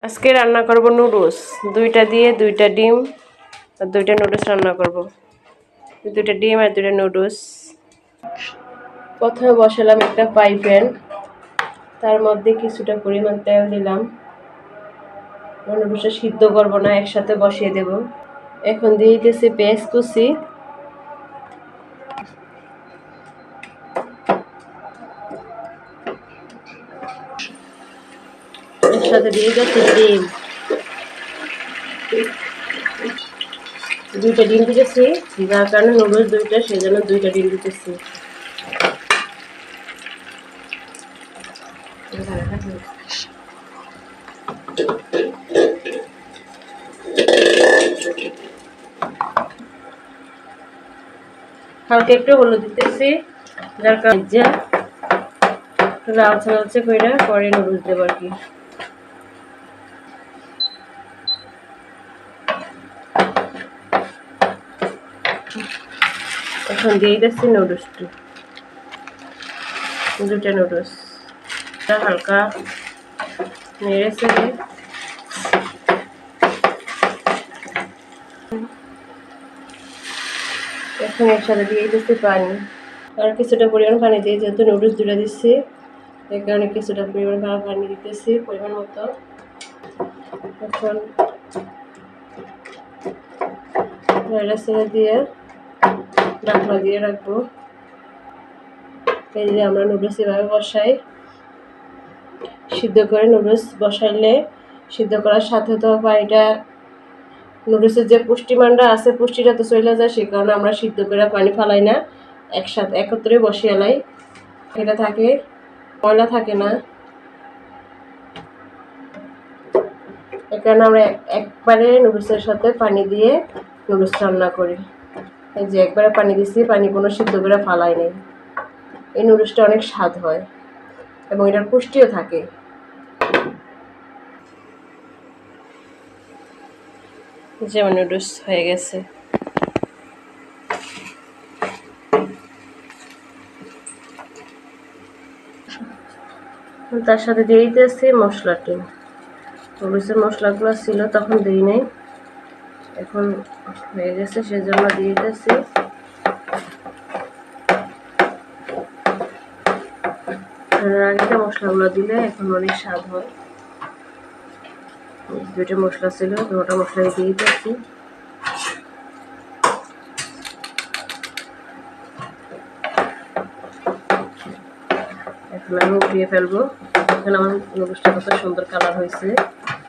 আজকে রান্না করব নুডলস। দুইটা দিয়ে দুইটা ডিম আর দুইটা নুডলস রান্না করব। দুইটা ডিম আর দুইটা নুডলস। প্রথমে বসালাম একটা ফ্রাই প্যান, তার মধ্যে কিছুটা পরিমাণ তেল দিলাম। নুডলসটা সিদ্ধ করব না, একসাথে বসিয়ে দেব। এখন দিয়ে দিতেছি পেঁয়াজ কুচি, একসাথে দিয়ে দিতেছি ডিম। দুইটা ডিম দিতেছি, যার কারণে নুডলস দুইটা, সেজন্য দুইটা ডিম দিতেছি। হালকা একটু হলুদ দিতেছি, যার কারণে লালচে লালচে কইরা পরে নুডলস দেবো আর কি। এখন দিয়ে দিচ্ছি নুডলসটি, দুটা নুডলস হালকা নেড়ে চেড়ে এখন একসাথে দিয়ে দিচ্ছি পানি, আর কিছুটা পরিমাণ পানি দিয়ে, যেহেতু নুডলস দুটো দিচ্ছি এই কারণে কিছুটা পরিমাণ পানি দিতেছি পরিমাণ মতো। এখন নেড়ে চেড়ে দিয়ে ঢাকনা দিয়ে রাখবো। এই যে আমরা নুডলস এভাবে বসাই, সিদ্ধ করে নুডলস বসাইলে সিদ্ধ করার সাথে তো পানিটা, নুডলসের যে পুষ্টিমানটা আছে পুষ্টিটা তো চলে যায়, সে কারণে আমরা সিদ্ধ করে পানি ফালাই না, একসাথে একত্রে বসিয়ে লাই। এটা থাকে, ময়লা থাকে না, এই কারণে আমরা একবারে নুডলসের সাথে পানি দিয়ে নুডলস রান্না করি। এই যে একবারে পানি দিচ্ছি, পানি কোনো সিদ্ধ করে ফালাই নেই। এই নুডলসটা অনেক স্বাদ হয় এবং এটার পুষ্টিও থাকে। যেমন নুডলস হয়ে গেছে, তার সাথে দিয়ে দিতেছি মশলাটি। নুডলসের মশলাগুলো ছিল তখন দিই নাই, এখন হয়ে গেছে সেজন্য দিয়ে দিতেছি। আগে মশলাগুলো দিলে এখন অনেক স্বাদ হয়। দুইটা মশলা ছিল, দুটো মশলা দিয়ে দিতেছি। এখন আমি উঠিয়ে ফেলবো। এখন আমার নুডলসটা কত সুন্দর কালার হয়েছে।